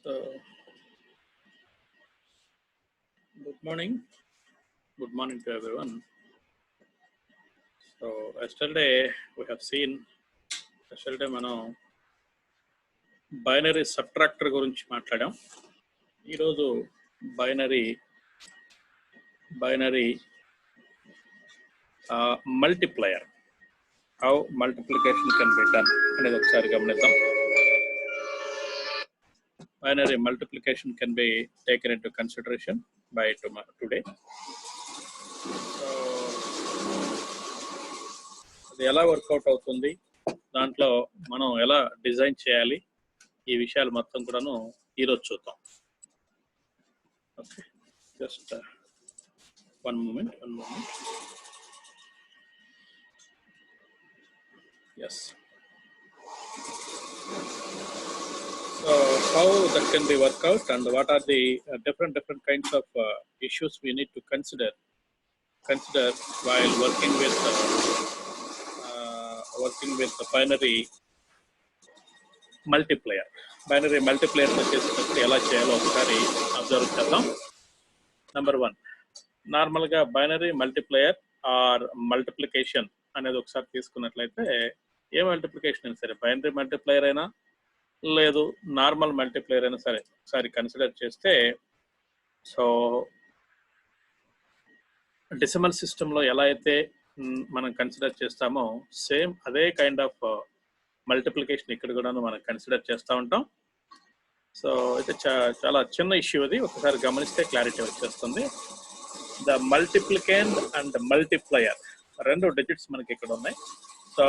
So, good morning. Good morning to everyone. So, yesterday we have seen, yesterday మనం binary subtractor గురించి మాట్లాడాం. ఈరోజు binary multiplier, how multiplication can be done అనేది ఒకసారి గమనిద్దాం. Binary multiplication can be taken into consideration by today. So, అది ఎలా work out అవుతుంది, దాంట్లో మనం ఎలా డిజైన్ చేయాలి, ఈ విషయాలు మొత్తం కూడాను ఈరోజు చూద్దాం. Okay, just one moment. Yes. So how that can be worked out, and what are the different kinds of issues we need to consider while working with the binary multiplier. Binary multiplier వచ్చేటప్పుడు ఎలా చేయాలో ఒకసారి observe చేద్దాం. Number 1, నార్మల్గా binary multiplier are multiplication అనేది ఒకసారి తీసుకున్నట్లయితే, ఏ multiplication అయినా సరే, బైనరీ మల్టిప్లయర్ అయినా లేదు నార్మల్ మల్టిప్లయర్ అయినా సరే ఒకసారి కన్సిడర్ చేస్తే, సో డెసిమల్ సిస్టంలో ఎలా అయితే మనం కన్సిడర్ చేస్తామో సేమ్ అదే కైండ్ ఆఫ్ మల్టిప్లికేషన్ ఇక్కడ కూడా మనం కన్సిడర్ చేస్తూ ఉంటాం. సో అయితే చాలా చిన్న ఇష్యూ అది, ఒకసారి గమనిస్తే క్లారిటీ వచ్చేస్తుంది. The multiplicand and multiplier, 2 digits మనకి ఇక్కడ ఉన్నాయి. So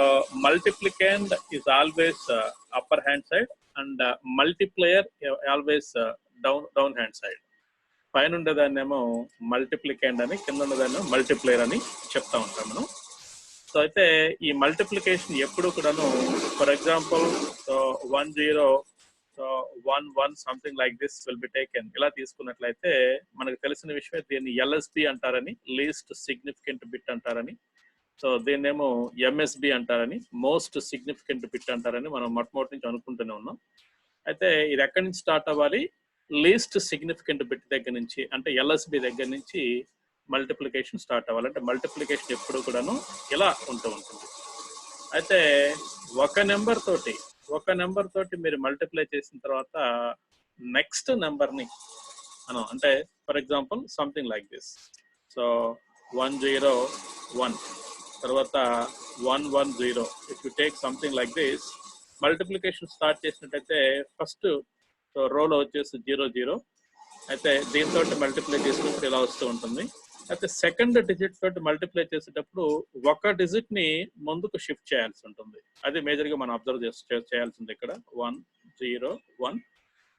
multiplicand is always upper hand side and multiplier always down hand side. పైన ఉండేదాన్ని ఏమో మల్టిప్లికెండ్ అని, కింద ఉండేదాన్ని మల్టిప్లయర్ అని చెప్తా ఉంటాం మనం. సో అయితే ఈ మల్టిప్లికేషన్ ఎప్పుడు కూడాను, for example 1 0 1 1 something like this will be taken. ఇలా తీసుకున్నట్లయితే మనకు తెలిసిన విషయమే, దీన్ని ఎల్ఎస్బి అంటారని, లీస్ట్ సిగ్నిఫికెంట్ బిట్ అంటారని. సో దీన్నేమో ఎంఎస్బి అంటారని, మోస్ట్ సిగ్నిఫికెంట్ బిట్ అంటారని మనం మొట్టమొదటి నుంచి అనుకుంటూనే ఉన్నాం. అయితే ఇది ఎక్కడి నుంచి స్టార్ట్ అవ్వాలి? లీస్ట్ సిగ్నిఫికెంట్ బిట్ దగ్గర నుంచి, అంటే ఎల్ఎస్బి దగ్గర నుంచి మల్టిప్లికేషన్ స్టార్ట్ అవ్వాలి. అంటే మల్టిప్లికేషన్ ఎప్పుడు కూడాను ఇలా ఉంటుంది. అయితే ఒక నెంబర్ తోటి మీరు మల్టిప్లై చేసిన తర్వాత నెక్స్ట్ నెంబర్ని మనం, అంటే for example something like this. So 1 0 1 తర్వాత 1 1 0. If you take something like this, multiplication start చేసినట్టయితే ఫస్ట్ రోలో వచ్చేసి 0 0. అయితే దీంతో మల్టిప్లై చేసినప్పుడు ఇలా వస్తూ ఉంటుంది. అయితే సెకండ్ డిజిట్ తోటి మల్టిప్లై చేసేటప్పుడు ఒక డిజిట్ ని ముందుకు షిఫ్ట్ చేయాల్సి ఉంటుంది. అది మేజర్ గా మనం అబ్జర్వ్ చేయాల్సింది ఇక్కడ 1 0 1.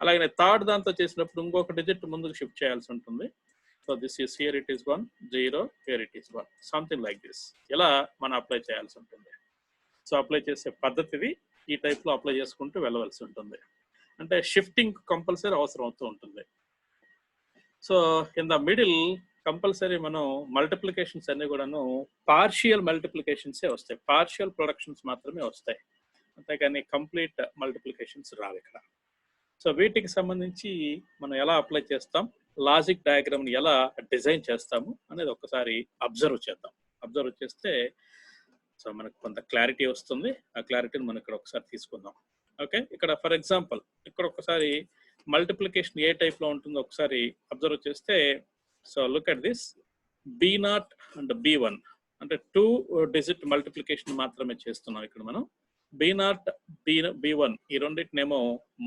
అలాగే థర్డ్ దాంతో చేసినప్పుడు ఇంకొక డిజిట్ ముందుకు షిఫ్ట్ చేయాల్సి ఉంటుంది. So this is here it is 1 0, here it is 1, something like this. ఇలా మనం అప్లై చేయాల్సి ఉంటుంది. సో అప్లై చేసే పద్ధతిది ఈ టైప్ లో అప్లై చేసుకుంటూ వెళ్ళవలసి ఉంటుంది. అంటే షిఫ్టింగ్ కంపల్సరీ అవసరం అవుతూ ఉంటుంది. So in the middle compulsory మనం మల్టిప్లికేషన్స్ అన్ని కూడాను పార్షియల్ మల్టిప్లికేషన్సే వస్తాయి, పార్షియల్ ప్రొడక్షన్స్ మాత్రమే వస్తాయి, అంతేకాని కంప్లీట్ మల్టిప్లికేషన్స్ రావు ఇక్కడ. సో వీటికి సంబంధించి మనం ఎలా అప్లై చేస్తాం, లాజిక్ డయాగ్రామ్ని ఎలా డిజైన్ చేస్తాము అనేది ఒకసారి అబ్జర్వ్ చేద్దాం. అబ్జర్వ్ చేస్తే సో మనకు కొంత క్లారిటీ వస్తుంది. ఆ క్లారిటీని మనం ఇక్కడ ఒకసారి తీసుకుందాం. ఓకే, ఇక్కడ ఫర్ ఎగ్జాంపుల్ ఇక్కడ ఒకసారి మల్టిప్లికేషన్ ఏ టైప్ లో ఉంటుందో ఒకసారి అబ్జర్వ్ చేస్తే, so look at this, B0 and B1 అంటే 2 డిజిట్ మల్టిప్లికేషన్ మాత్రమే చేస్తున్నాం ఇక్కడ మనం. B0 B1 ఈ రెండింటినేమో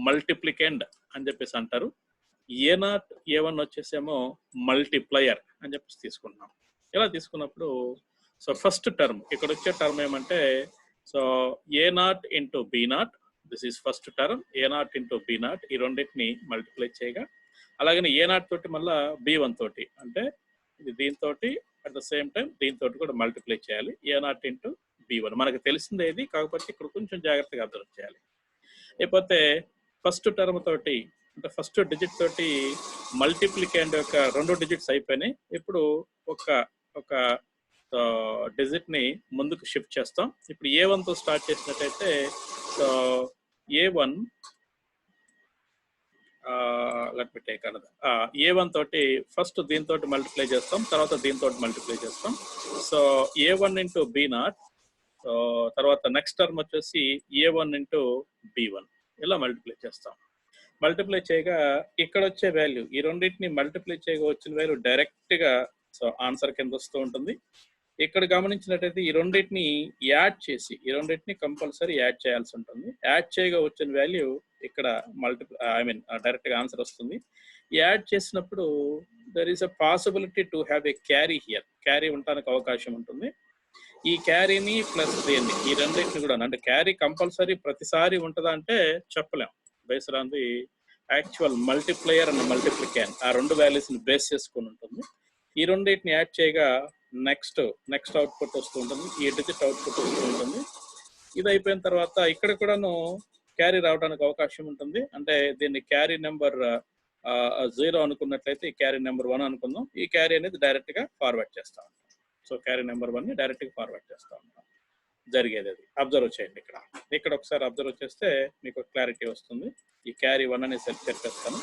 మల్టిప్లికెండ్ అని చెప్పేసి అంటారు. A0 A1 వచ్చేసేమో మల్టిప్లయర్ అని చెప్పేసి తీసుకుంటున్నాం. ఇలా తీసుకున్నప్పుడు సో ఫస్ట్ టర్మ్ ఇక్కడ వచ్చే టర్మ్ ఏమంటే, so A0 into B0, this is first term. A0 into B0 ఈ రెండింటిని మల్టిప్లై చేయగా, అలాగనే A0 తోటి మళ్ళీ B1 తోటి, అంటే ఇది దీంతో అట్ ద సేమ్ టైం దీంతో కూడా మల్టిప్లై చేయాలి. A0 ఇంటూ B1 మనకు తెలిసిందే ఇది, కాకపోతే ఇక్కడ కొంచెం జాగ్రత్తగా అబ్జర్వ్ చేయాలి. లేకపోతే ఫస్ట్ టర్మ్ తోటి, అంటే ఫస్ట్ డిజిట్ తోటి మల్టిప్లికెండ్ యొక్క 2 డిజిట్స్ అయిపోయినాయి. ఇప్పుడు ఒక డిజిట్ ని ముందుకు షిఫ్ట్ చేస్తాం. ఇప్పుడు A1 తో స్టార్ట్ చేసినట్టయితే, so A1 let me take another A1 తోటి ఫస్ట్ దీంతో మల్టిప్లై చేస్తాం, తర్వాత దీంతో మల్టిప్లై చేస్తాం. So A1 into B0, so తర్వాత నెక్స్ట్ టర్మ్ వచ్చేసి A1 ఇంటూ B1 ఇలా మల్టిప్లై చేస్తాం. మల్టిప్లై చేయగా ఇక్కడ వచ్చే వాల్యూ, ఈ రెండింటిని మల్టిప్లై చేయగా వచ్చిన వాల్యూ డైరెక్ట్గా సో ఆన్సర్ కింద వస్తూ ఉంటుంది. ఇక్కడ గమనించినట్టయితే ఈ రెండింటిని యాడ్ చేసి, ఈ రెండింటిని కంపల్సరీ యాడ్ చేయాల్సి ఉంటుంది. యాడ్ చేయగా వచ్చిన వాల్యూ ఇక్కడ డైరెక్ట్గా ఆన్సర్ వస్తుంది. యాడ్ చేసినప్పుడు there is a possibility to have a carry here, carry ఉండడానికి అవకాశం ఉంటుంది. ఈ క్యారీని ప్లస్ దేన్ని, ఈ రెండింటిని కూడా, అంటే క్యారీ కంపల్సరీ ప్రతిసారి ఉంటుందా అంటే చెప్పలేం, based on the actual multiplier and multiplicand, ఆ రెండు వాల్యూస్ని బేస్ చేసుకుని ఉంటుంది. ఈ రెండింటిని యాడ్ చేయగా నెక్స్ట్ అవుట్పుట్ వస్తూ ఉంటుంది, ఈ డిజిట్ అవుట్పుట్ వస్తూ ఉంటుంది. ఇది అయిపోయిన తర్వాత ఇక్కడ కూడాను క్యారీ రావడానికి అవకాశం ఉంటుంది. అంటే దీన్ని క్యారీ నెంబర్ 0 అనుకున్నట్లయితే ఈ క్యారీ నెంబర్ 1 అనుకుందాం. ఈ క్యారీ అనేది డైరెక్ట్గా ఫార్వర్డ్ చేస్తూ ఉంటాం. సో క్యారీ నెంబర్ 1ని డైరెక్ట్గా ఫార్వర్డ్ చేస్తూ ఉంటాం. జరిగేది అది అబ్జర్వ్ చేయండి. ఇక్కడ ఒకసారి అబ్జర్వ్ చేస్తే మీకు క్లారిటీ వస్తుంది. ఈ క్యారీ 1 అనేది సెట్ చేస్తాను.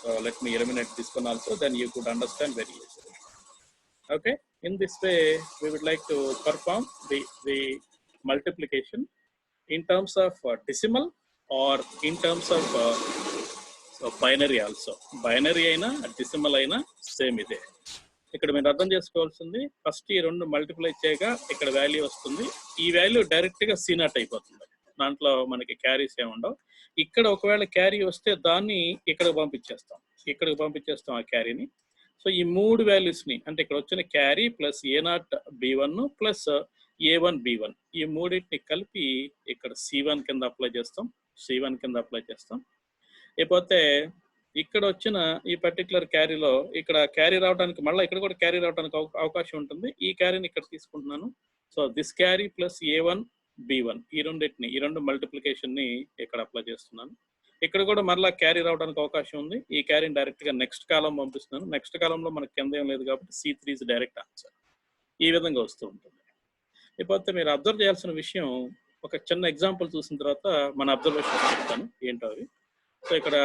So let me eliminate this one also, then you could understand very easily. Okay, in this way we would like to perform the multiplication in terms of decimal or in terms of so binary also. Binary aina decimal aina same ide. ఇక్కడ మీరు అర్థం చేసుకోవాల్సింది, first ఈ రెండు multiply చేయగా ఇక్కడ value వస్తుంది. ఈ వాల్యూ డైరెక్ట్గా C0 అయిపోతుంది. దాంట్లో మనకి క్యారీస్ ఏమి ఉండవు. ఇక్కడ ఒకవేళ క్యారీ వస్తే దాన్ని ఇక్కడికి పంపించేస్తాం ఆ క్యారీని. సో ఈ మూడు వాల్యూస్ని, అంటే ఇక్కడ వచ్చిన carry plus A0 B1 plus A1 B1, ఈ మూడింటిని కలిపి ఇక్కడ C1 కింద అప్లై చేస్తాం. లేకపోతే ఇక్కడ వచ్చిన ఈ పర్టికులర్ క్యారీలో ఇక్కడ క్యారీ రావడానికి, మళ్ళీ ఇక్కడ కూడా క్యారీ రావడానికి అవకాశం ఉంటుంది. ఈ క్యారీని ఇక్కడ తీసుకుంటున్నాను. So this carry plus A1 B1, ఈ రెండు మల్టిప్లికేషన్ని ఇక్కడ అప్లై చేస్తున్నాను. ఇక్కడ కూడా మరలా క్యారీ రావడానికి అవకాశం ఉంది. ఈ క్యారీని డైరెక్ట్గా నెక్స్ట్ కాలం పంపిస్తున్నాను. నెక్స్ట్ కాలంలో మనకి కింద ఏం లేదు కాబట్టి C3 ఇస్ డైరెక్ట్ ఆన్సర్. ఈ విధంగా వస్తూ ఉంటుంది. లేకపోతే మీరు అబ్జర్వ్ చేయాల్సిన విషయం, ఒక చిన్న ఎగ్జాంపుల్ చూసిన తర్వాత మన అబ్జర్వేషన్ చెప్తాను ఏంటో అవి. సో ఇక్కడ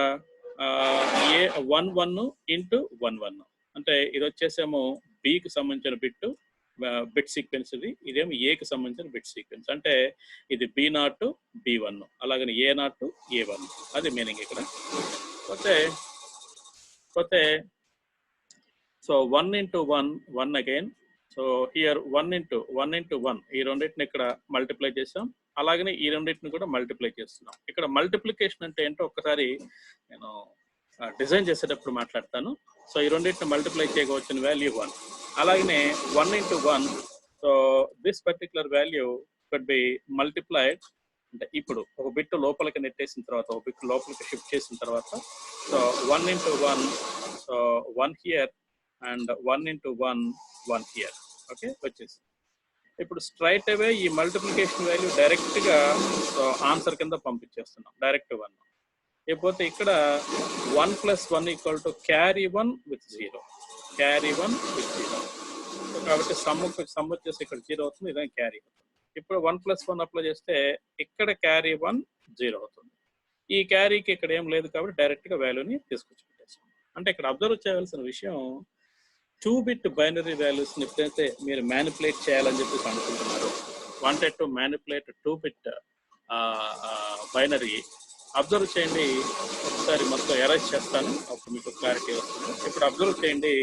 A11 ఇంటూ 11, అంటే ఇది వచ్చేసేమో బికి సంబంధించిన బిట్ సీక్వెన్స్, ఇదేమో ఏకి సంబంధించిన బిట్ సీక్వెన్స్. అంటే ఇది B0 B1, అలాగని A0 A1, అది మీనింగ్ ఇక్కడ. పోతే so 1 into 1 again. So here 1 into 1, ఈ రెండింటిని ఇక్కడ మల్టిప్లై చేసాం. అలాగనే ఈ రెండింటిని కూడా మల్టిప్లై చేస్తున్నాం. ఇక్కడ మల్టిప్లికేషన్ అంటే ఏంటో ఒక్కసారి నేను డిజైన్ చేసేటప్పుడు మాట్లాడతాను. సో ఈ రెండింటిని మల్టిప్లై చేయగా వచ్చిన వాల్యూ 1. అలాగనే 1 into 1, so this particular value could be multiplied, అంటే ఇప్పుడు ఒక బిట్ లోపలికి నెట్టేసిన తర్వాత, ఒక బిట్ లోపలికి షిఫ్ట్ చేసిన తర్వాత, so 1 into 1, so 1 here and 1 into 1 here. Okay, వచ్చేసి ఇప్పుడు స్ట్రైట్ అవే ఈ మల్టిప్లికేషన్ వాల్యూ డైరెక్ట్గా ఆన్సర్ కింద పంపించేస్తున్నాం, డైరెక్ట్ 1. లేకపోతే ఇక్కడ 1 + 1 = క్యారీ 1 విత్ 0, సో కాబట్టి సమ్ వచ్చేసి ఇక్కడ 0 అవుతుంది, ఇదే క్యారీ అవుతుంది. ఇప్పుడు 1 + 1 అప్లై చేస్తే ఇక్కడ క్యారీ 1 0 అవుతుంది. ఈ క్యారీకి ఇక్కడ ఏం లేదు కాబట్టి డైరెక్ట్గా వాల్యూని తీసుకొచ్చి పెట్టేస్తాం. అంటే ఇక్కడ అబ్జర్వ్ చేయాల్సిన విషయం, 2-bit బైనరీ వాల్యూస్ని ఎప్పుడైతే మీరు మ్యానిపులేట్ చేయాలని చెప్పేసి అనుకుంటున్నారు, wanted to manipulate 2-bit binary, observe చేయండి. ఒకసారి మొత్తం ఎరేజ్ చేస్తాను, అప్పుడు మీకు క్లారిటీ వస్తుంది. ఇప్పుడు అబ్జర్వ్ చేయండి,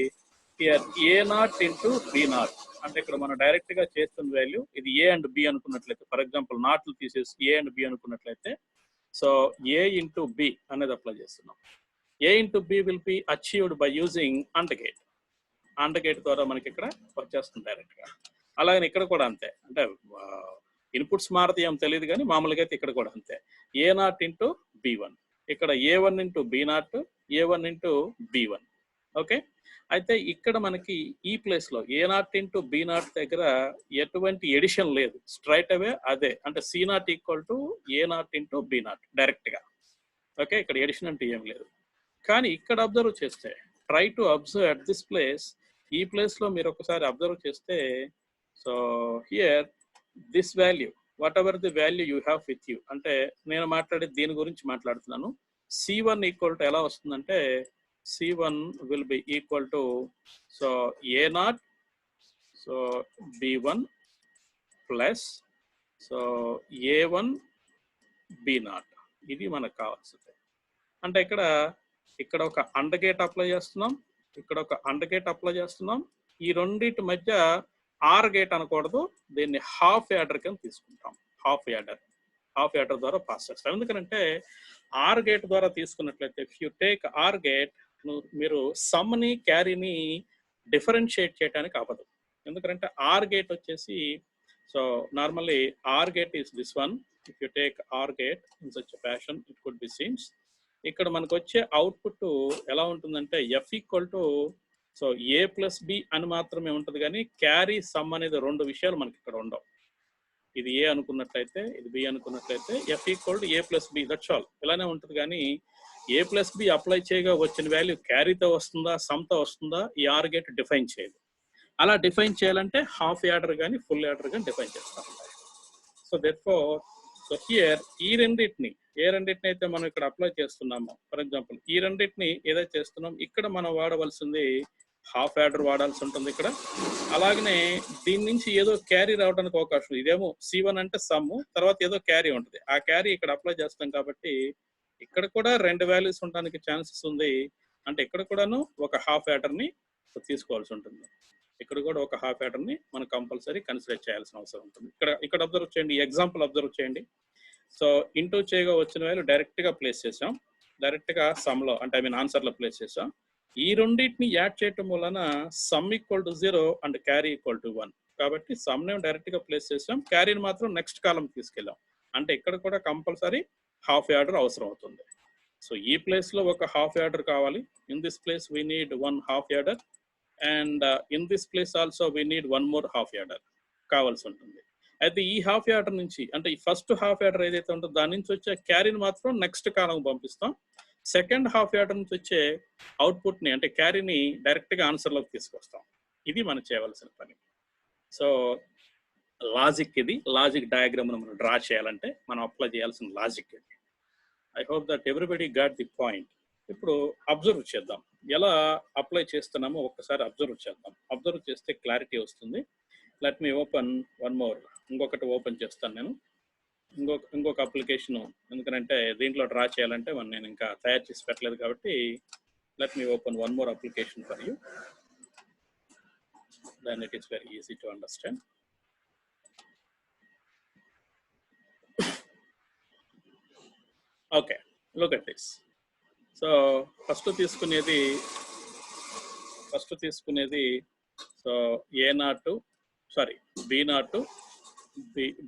హియర్ A0 ఇంటూ B0, అంటే ఇక్కడ మనం డైరెక్ట్గా చేస్తున్న వాల్యూ ఇది A అండ్ B అనుకున్నట్లయితే, ఫర్ ఎగ్జాంపుల్ నాట్లు తీసేసి A అండ్ B అనుకున్నట్లయితే, సో A ఇంటూ B అనేది అప్లై చేస్తున్నాం. A into B will be achieved by using AND gate ద్వారా మనకి ఇక్కడ వచ్చేస్తుంది డైరెక్ట్గా. అలాగే ఇక్కడ కూడా అంతే, అంటే ఇన్పుట్స్ మారుతాయి ఏం తెలియదు కానీ మామూలుగా అయితే ఇక్కడ కూడా అంతే. A0 ఇంటూ B1, ఇక్కడ A1 into B0, A1 into B1. Okay, అయితే ఇక్కడ మనకి ఈ ప్లేస్లో A0 ఇంటూ B0 దగ్గర ఎటువంటి ఎడిషన్ లేదు, స్ట్రైట్ అవే అదే, అంటే C0 = A0 ఇంటూ B0 డైరెక్ట్గా. ఓకే, ఇక్కడ ఎడిషన్ అంటే ఏం లేదు. కానీ ఇక్కడ అబ్జర్వ్ చేస్తే, try to observe at this place, ఈ ప్లేస్లో మీరు ఒకసారి అబ్జర్వ్ చేస్తే, so here this value, what ever the value you have with you, అంటే నేను మాట్లాడేది దీని గురించి మాట్లాడుతున్నాను. C1 ఈక్వల్ టు ఎలా వస్తుందంటే C1 will be equal to so A0 so B1 plus so A1 B0. ఇది మనకు కావాల్సింది. అంటే ఇక్కడ ఒక అండ్ గేట్ అప్లై చేస్తున్నాం, ఇక్కడ ఒక అండ్ గేట్ అప్లై చేస్తున్నాం. ఈ రెండింటి మధ్య ఆర్ గేట్ అనకూడదు, దీన్ని హాఫ్ యాడర్ కింద తీసుకుంటాం. హాఫ్ యాడర్ ద్వారా పాస్ చేస్తాం. ఎందుకంటే ఆర్ గేట్ ద్వారా తీసుకున్నట్లయితే if you take OR gate మీరు సమ్ని క్యారీని డిఫరెన్షియేట్ చేయడానికి అవ్వదు. ఎందుకంటే ఆర్ గేట్ వచ్చేసి so normally OR gate is this one. If you take OR gate in such fashion it could be scenes. ఇక్కడ మనకు వచ్చే అవుట్పుట్ ఎలా ఉంటుందంటే F equal to so A plus B అని మాత్రమే ఉంటుంది, కానీ క్యారీ సమ్ అనేది రెండు విషయాలు మనకి ఇక్కడ ఉండవు. ఇది ఏ అనుకున్నట్లయితే ఇది బి అనుకున్నట్లయితే F equal to A plus B, that's all. ఇలానే ఉంటుంది, కానీ ఏ ప్లస్ బి అప్లై చేయగా వచ్చిన వాల్యూ క్యారీతో వస్తుందా సమ్తో వస్తుందా ఈ ఆర్ గేట్ డిఫైన్ చేయదు. అలా డిఫైన్ చేయాలంటే హాఫ్ యాడర్ కానీ ఫుల్ యాడర్ కానీ డిఫైన్ చేస్తాం. సో దెర్ఫోర్ సో హియర్ ఈ రెండింటిని అయితే మనం ఇక్కడ అప్లై చేస్తున్నామో, ఫర్ ఎగ్జాంపుల్ ఈ రెండింటిని ఏదైతే చేస్తున్నాం ఇక్కడ మనం వాడవలసింది హాఫ్ యాడర్ వాడాల్సి ఉంటుంది ఇక్కడ. అలాగనే దీని నుంచి ఏదో క్యారీ రావడానికి అవకాశం. ఇదేమో C1 అంటే సమ్, తర్వాత ఏదో క్యారీ ఉంటుంది, ఆ క్యారీ ఇక్కడ అప్లై చేస్తాం కాబట్టి ఇక్కడ కూడా రెండు వాల్యూస్ ఉండడానికి ఛాన్సెస్ ఉంది. అంటే ఇక్కడ కూడాను ఒక హాఫ్ యాడర్ని తీసుకోవాల్సి ఉంటుంది. ఇక్కడ కూడా ఒక హాఫ్ యాడర్ని మనం కంపల్సరీ కన్సిడర్ చేయాల్సిన అవసరం ఉంటుంది. ఇక్కడ అబ్జర్వ్ చేయండి, ఎగ్జాంపుల్ అబ్జర్వ్ చేయండి. సో ఇంటూ చేయగా వచ్చిన వాల్యూ డైరెక్ట్గా ప్లేస్ చేసాం, డైరెక్ట్గా సమ్లో అంటే ఐ మీన్ ఆన్సర్లో ప్లేస్ చేసాం. ఈ రెండింటిని యాడ్ చేయటం వలన sum equal to 0 and carry equal to 1. కాబట్టి సమ్ని డైరెక్ట్గా ప్లేస్ చేసాం, క్యారీని మాత్రం నెక్స్ట్ కాలం తీసుకెళ్ళాం. అంటే ఇక్కడ కూడా కంపల్సరీ హాఫ్ యాడర్ అవసరం అవుతుంది. సో ఈ ప్లేస్లో ఒక హాఫ్ యాడర్ కావాలి. In this place we need 1 half adder and in this place also we need 1 more half adder కావాల్సి ఉంటుంది. అయితే ఈ హాఫ్ యాడర్ నుంచి అంటే ఈ ఫస్ట్ హాఫ్ యాడర్ ఏదైతే ఉంటుందో దాని నుంచి వచ్చే క్యారీని మాత్రం నెక్స్ట్ కాలం పంపిస్తాం. సెకండ్ హాఫ్ యాడర్ నుంచి వచ్చే అవుట్పుట్ని అంటే క్యారీని డైరెక్ట్గా ఆన్సర్లోకి తీసుకొస్తాం. ఇది మనం చేయవలసిన పని. సో లాజిక్ ఇది, లాజిక్ డయాగ్రామ్ను మనం డ్రా చేయాలంటే మనం అప్లై చేయాల్సిన లాజిక్ ఇది. I hope that everybody got the point. ఇప్పుడు అబ్జర్వ్ చేద్దాం, ఎలా అప్లై చేస్తున్నామో ఒక్కసారి అబ్జర్వ్ చేద్దాం. అబ్జర్వ్ చేస్తే క్లారిటీ వస్తుంది. Let me open one more. ఇంకొకటి ఓపెన్ చేస్తాను నేను, ఇంకొక అప్లికేషన్. ఎందుకంటే దీంట్లో డ్రా చేయాలంటే నేను ఇంకా తయారు చేసి పెట్టలేదు కాబట్టి let me open one more application for you. Then it is very easy to understand. Okay, look at this. So first తీసుకునేది సో B0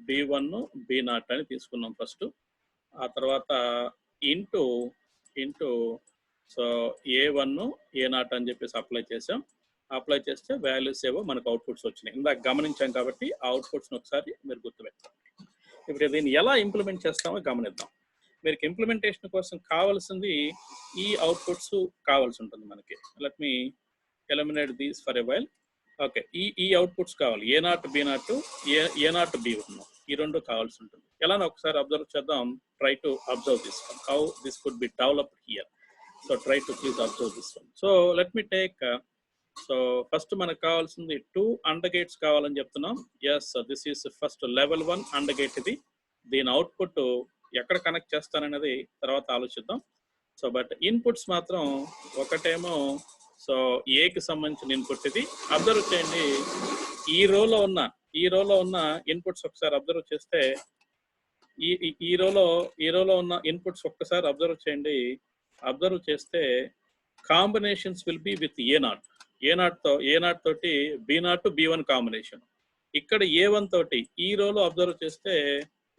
B1 B0 అని తీసుకున్నాం ఫస్ట్. ఆ తర్వాత ఇంటూ సో A1 A0 అని చెప్పేసి అప్లై చేసాం. Apply చేస్తే values ఏవో మనకు అవుట్పుట్స్ వచ్చినాయి. ఇందాక గమనించాం కాబట్టి ఆ అవుట్పుట్స్ని ఒకసారి మీరు గుర్తుపెట్టుకోండి. ఇప్పుడు దీన్ని ఎలా ఇంప్లిమెంట్ చేస్తామో గమనిద్దాం. మీరు ఇంప్లిమెంటేషన్ కోసం కావాల్సింది ఈ అవుట్పుట్స్ కావాల్సి ఉంటుంది మనకి. Let me eliminate these for a while. Okay, ఈ అవుట్పుట్స్ కావాలి. A0 B0 A0 B1 ఈ రెండు కావాల్సి ఉంటుంది. ఎలానో ఒకసారి అబ్జర్వ్ చేద్దాం. Try to observe this one, how this could be developed here. So try to please observe this one. So let me take so first మనకు కావాల్సింది 2 అండ్ గేట్స్ కావాలని చెప్తున్నాం. Yes, this is first level 1 AND gate ఇది. దీని output ఎక్కడ connect చేస్తాననేది తర్వాత ఆలోచిద్దాం. So but inputs మాత్రం ఒకటేమో సో ఏకి సంబంధించిన ఇన్పుట్ ఇది. అబ్జర్వ్ చేయండి, ఈ రోలో ఉన్న ఇన్పుట్స్ ఒకసారి అబ్జర్వ్ చేస్తే ఈ రోలో ఉన్న ఇన్పుట్స్ ఒక్కసారి అబ్జర్వ్ చేయండి. అబ్జర్వ్ చేస్తే combinations will be with A0 తోటి B0 B1 కాంబినేషన్. ఇక్కడ A1 తోటి ఈ రోలో అబ్జర్వ్ చేస్తే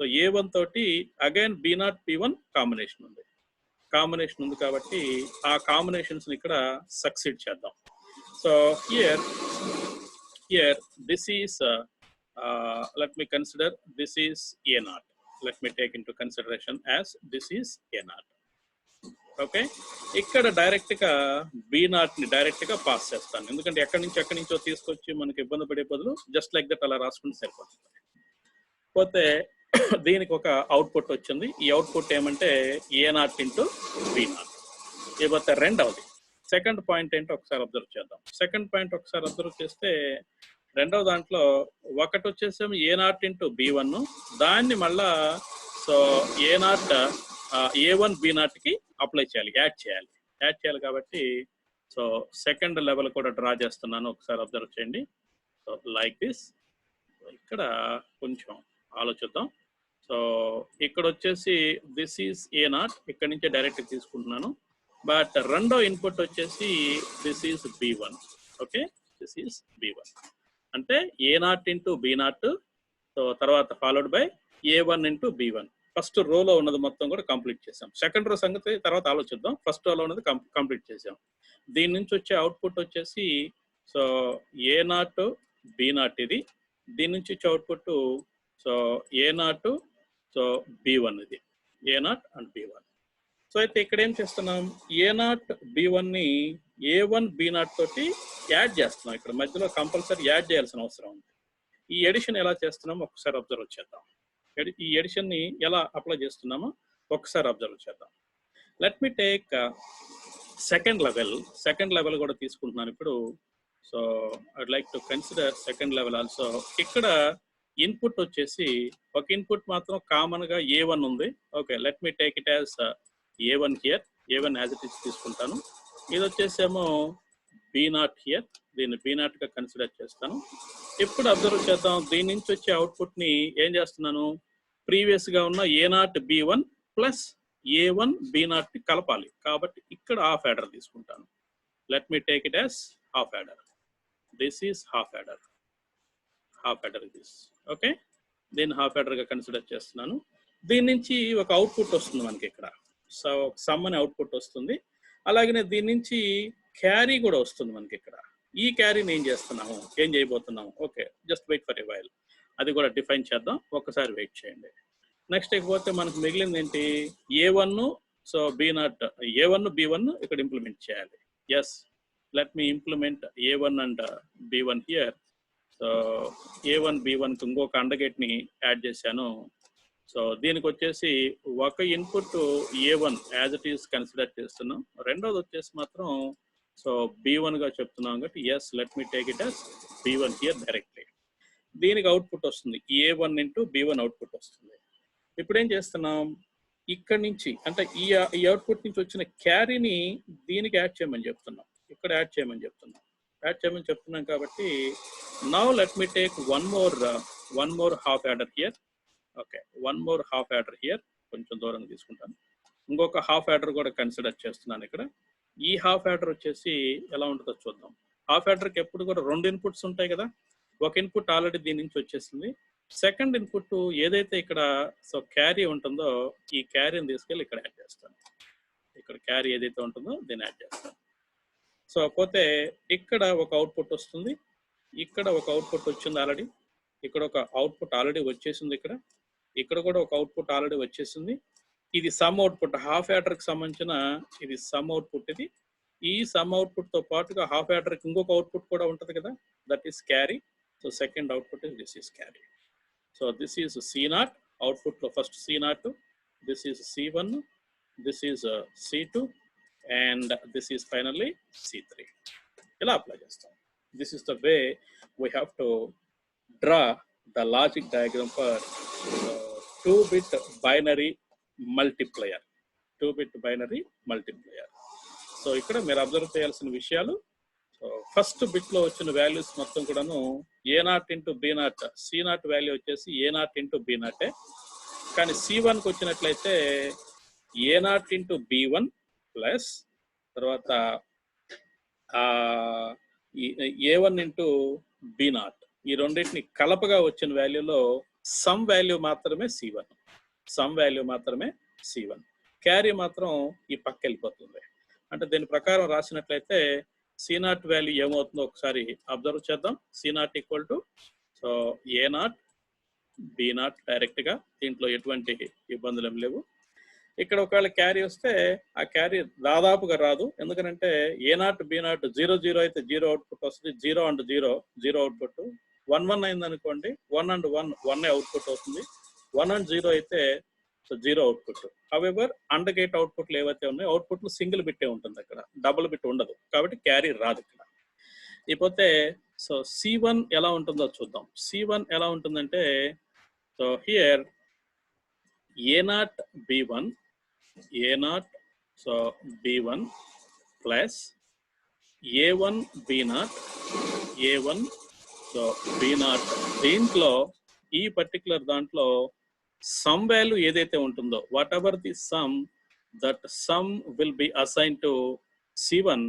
సో A1 తోటి అగైన్ B0 B1 కాంబినేషన్ ఉంది కాబట్టి ఆ కాంబినేషన్స్ ఇక్కడ సక్సీడ్ చేద్దాం. So here this is let me consider this is A0. Let me take in to consideration as this is A0. Okay, ఇక్కడ డైరెక్ట్గా B0ని డైరెక్ట్గా పాస్ చేస్తాను. ఎందుకంటే ఎక్కడి నుంచో తీసుకొచ్చి మనకి ఇబ్బంది పడే బదులు జస్ట్ లైక్ దట్ అలా రాసుకుంటే సరిపోతుంది. పోతే దీనికి ఒక అవుట్పుట్ వచ్చింది. ఈ అవుట్పుట్ ఏమంటే A0 ఇంటూ B0. ఇకపోతే రెండవది సెకండ్ పాయింట్ ఏంటో ఒకసారి అబ్జర్వ్ చేద్దాం. సెకండ్ పాయింట్ ఒకసారి అబ్జర్వ్ చేస్తే రెండవ దాంట్లో ఒకటి వచ్చేసేమో A0 ఇంటూ B1, దాన్ని మళ్ళా సో A1 B0కి అప్లై చేయాలి, యాడ్ చేయాలి కాబట్టి సో సెకండ్ లెవెల్ కూడా డ్రా చేస్తున్నాను, ఒకసారి అబ్జర్వ్ చేయండి. So like this. ఇక్కడ కొంచెం ఆలోచిద్దాం. సో ఇక్కడ వచ్చేసి దిస్ ఈజ్ A0, ఇక్కడ నుంచి డైరెక్ట్ తీసుకుంటున్నాను. బట్ రెండో ఇన్పుట్ వచ్చేసి this is B1. Okay, this is B1 అంటే A0 ఇంటూ B0, సో తర్వాత followed by A1 into B1. First రోలో ఉన్నది మొత్తం కూడా కంప్లీట్ చేసాం. సెకండ్ రో సంగతి తర్వాత ఆలోచిద్దాం. ఫస్ట్ రోలో ఉన్నది కంప్లీట్ చేసాం. దీని నుంచి వచ్చే అవుట్పుట్ వచ్చేసి సో A0 B0 ఇది. దీని నుంచి వచ్చే output so A0 so B1 ఇది. A0 and B1. సో అయితే ఇక్కడ ఏం చేస్తున్నాం, A0 B1ని A1 B0 తోటి యాడ్ చేస్తున్నాం. ఇక్కడ మధ్యలో కంపల్సరీ యాడ్ చేయాల్సిన అవసరం ఉంది. ఈ ఎడిషన్ ఎలా చేస్తున్నామో ఒకసారి అబ్జర్వ్ చేద్దాం. ఈ ఎడిషన్ని ఎలా అప్లై చేస్తున్నామో ఒకసారి అబ్జర్వ్ చేద్దాం. Let me take second level కూడా తీసుకుంటున్నాను ఇప్పుడు. So I'd like to consider second level also. ఇక్కడ ఇన్పుట్ వచ్చేసి ఒక ఇన్పుట్ మాత్రం కామన్ గా A1 ఉంది. Okay, let me take it as A1 here. A1 as it is తీసుకుంటాను. ఇది వచ్చేసేమో B0 హియర్. దీన్ని B0 గా కన్సిడర్ చేస్తాను. ఇప్పుడు అబ్జర్వ్ చేద్దాం, దీని నుంచి వచ్చే అవుట్పుట్ ని ఏం చేస్తున్నాను, ప్రీవియస్ గా ఉన్న A0 B1 plus A1 B0 ని కలపాలి కాబట్టి ఇక్కడ హాఫ్ యాడర్ తీసుకుంటాను. Let me take it as half adder. This is half adder this. Okay, దీన్ని హాఫ్ యాడర్ గా కన్సిడర్ చేస్తున్నాను. దీని నుంచి ఒక అవుట్పుట్ వస్తుంది మనకి ఇక్కడ. సో సమ్ అనే అవుట్పుట్ వస్తుంది. అలాగనే దీని నుంచి క్యారీ కూడా వస్తుంది మనకి ఇక్కడ. ఈ క్యారీని ఏం చేయబోతున్నాము. Okay, just wait for a while. అది కూడా డిఫైన్ చేద్దాం, ఒక్కసారి వెయిట్ చేయండి. నెక్స్ట్ ఇకపోతే మనకు మిగిలింది ఏంటి, A1 సో A1 B1 ఇక్కడ ఇంప్లిమెంట్ చేయాలి. Yes, let me implement A1 and B1 here. So A1 B1కి ఇంకొక అండర్గేట్ ని యాడ్ చేశాను. సో దీనికి వచ్చేసి ఒక input A1 as it is consider చేస్తున్నాం. రెండోది వచ్చేసి మాత్రం సో B1 గా చెప్తున్నాం కాబట్టి yes, let me take it as B1 here directly. దీనికి అవుట్పుట్ వస్తుంది A1 ఇంటూ B1 అవుట్పుట్ వస్తుంది. ఇప్పుడు ఏం చేస్తున్నాం, ఇక్కడ నుంచి అంటే ఈ అవుట్పుట్ నుంచి వచ్చిన క్యారీని దీనికి యాడ్ చేయమని చెప్తున్నాం, ఇక్కడ యాడ్ చేయమని చెప్తున్నాం కాబట్టి now let me take one more half adder here. Okay, one more half adder here. కొంచెం దూరంగా తీసుకుంటాను. ఇంకొక హాఫ్ యాడర్ కూడా కన్సిడర్ చేస్తున్నాను ఇక్కడ. ఈ హాఫ్ యాడర్ వచ్చేసి ఎలా ఉంటుందో చూద్దాం. హాఫ్ యాడర్కి ఎప్పుడు కూడా రెండు ఇన్పుట్స్ ఉంటాయి కదా. ఒక ఇన్పుట్ ఆల్రెడీ దీని నుంచి వచ్చేసింది. సెకండ్ ఇన్పుట్ ఏదైతే ఇక్కడ సో క్యారీ ఉంటుందో ఈ క్యారీని తీసుకెళ్ళి ఇక్కడ యాడ్ చేస్తాను. ఇక్కడ క్యారీ ఏదైతే ఉంటుందో దీన్ని యాడ్ చేస్తాను. సో పోతే ఇక్కడ ఒక అవుట్పుట్ వస్తుంది, ఇక్కడ ఒక అవుట్పుట్ వచ్చింది ఆల్రెడీ, ఇక్కడ ఒక అవుట్పుట్ ఆల్రెడీ వచ్చేసింది, ఇక్కడ కూడా ఒక అవుట్పుట్ ఆల్రెడీ వచ్చేసింది. ఇది సమ్ అవుట్పుట్, హాఫ్ యాడర్కి సంబంధించిన ఇది సమ్ అవుట్పుట్. ఇది ఈ సమ్ అవుట్పుట్ తో పాటుగా హాఫ్ యాడర్కి ఇంకొక అవుట్పుట్ కూడా ఉంటుంది కదా, that is carry. So second output is this is carry. So this is C0 output లో first C0, this is C1, this is C2 and this is finally C3. ఇలా apply చేస్తాం. This is the way we have to draw the logic diagram for 2-bit binary multiplier. So ఇక్కడ మీరు observe చేయాల్సిన విషయాలు, so first bit లో వచ్చిన values మొత్తం కూడాను A0 into B0, C0 value వచ్చేసి A0 ఇంటూ B0, కానీ C1కి వచ్చినట్లయితే A0 ఇంటూ B1 ప్లస్ తర్వాత A1 ఇంటూ B0. ఈ రెండింటిని కలపగా వచ్చిన వాల్యూలో సమ్ వాల్యూ మాత్రమే C1, క్యారీ మాత్రం ఈ పక్క వెళ్ళిపోతుంది. అంటే దీని ప్రకారం రాసినట్లయితే C0 వాల్యూ ఏమవుతుందో ఒకసారి అబ్జర్వ్ చేద్దాం. C0 equal to so A0 B0 direct గా, దీంట్లో ఎటువంటి ఇబ్బందులు ఏం లేవు. ఇక్కడ ఒకవేళ క్యారీ వస్తే ఆ క్యారీ దాదాపుగా రాదు, ఎందుకంటే A0 B0 0 అయితే 0 అవుట్పుట్ వస్తుంది, 0 అండ్ 0 అవుట్పుట్. 1 1 అయింది అనుకోండి, 1 అండ్ 1 1 అవుట్పుట్ అవుతుంది, 1 and 0 అయితే so 0 output. However and gate అవుట్పుట్లు ఏవైతే ఉన్నాయో అవుట్పుట్లు సింగిల్ బిట్టే ఉంటుంది అక్కడ, డబుల్ బిట్ ఉండదు కాబట్టి క్యారీ రాదు ఇక్కడ. ఇకపోతే సో C1 ఎలా ఉంటుందో చూద్దాం. C1 ఎలా ఉంటుందంటే so here A0 B1 A0 so B1 plus A1 B0 A1 so B0. దీంట్లో ఈ పర్టికులర్ దాంట్లో సమ్ వాల్యూ ఏదైతే ఉంటుందో what ever the some, that some will be assign to C1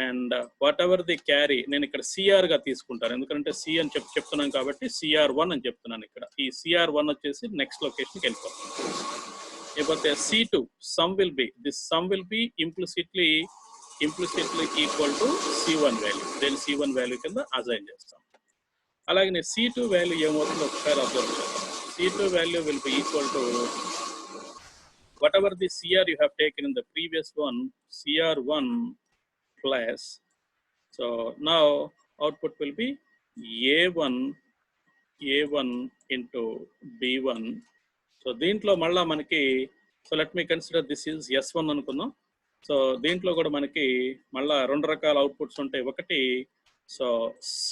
and what ever the carry, నేను ఇక్కడ CR గా తీసుకుంటాను ఎందుకంటే C అని చెప్తున్నాను కాబట్టి CR1 అని చెప్తున్నాను ఇక్కడ. ఈ CR1 వచ్చేసి నెక్స్ట్ లొకేషన్కి వెళ్ళిపోతుంది. ఇకపోతే C2 some will be, this some will be implicitly equal to C1 value. దీన్ని C1 వాల్యూ కింద అసైన్ చేస్తాం. అలాగే C2 వాల్యూ ఏమవుతుందో ఒకసారి అబ్జర్వ్ చేస్తాం. C2 value will be equal to whatever the CR you have taken in the previous one, CR1 plus, so now output will be A1 into B1. So దీంట్లో మళ్ళా మనకి, so let me consider this is S1 అనుకుందాం. So దీంట్లో కూడా మనకి మళ్ళా రెండు రకాల అవుట్పుట్స్ ఉంటాయి. ఒకటి సో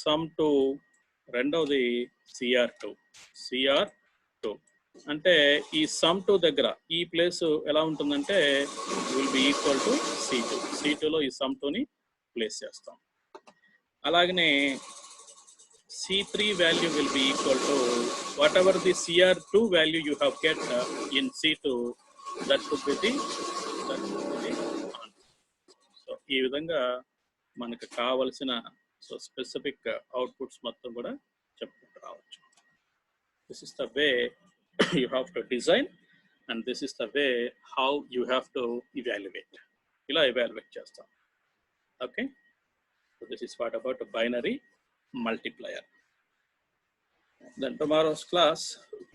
సమ్ టు, రెండవది CR2. అంటే ఈ సమ్ 2 దగ్గర ఈ ప్లేస్ ఎలా ఉంటుందంటే విల్ బి ఈక్వల్ టు C2లో ఈ సమ్ 2ని ప్లేస్ చేస్తాం. అలాగనే C3 value will be equal to what ever the CR2 value you have get in C2, that should be the so ఈ విధంగా మనకు కావలసిన సో స్పెసిఫిక్ అవుట్పుట్స్ మొత్తం కూడా చెప్పుకుంటూ రావచ్చు. This is the way you have to design, and this is the way how you have to evaluate. Ila evaluate chestam. Okay, so this is what about a binary multiplier. Then tomorrow's class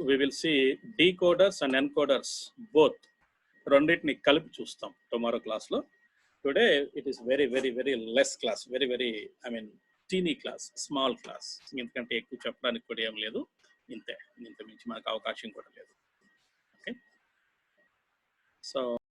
we will see decoders and encoders both. Renditni kalipi chustam tomorrow class lo. Today it is very less class, very I mean teeny class, small class. Endukante ekku cheppadaniki kuda em ledu. ఇంత మించి మనకు అవకాశం కూడా లేదు. Okay, so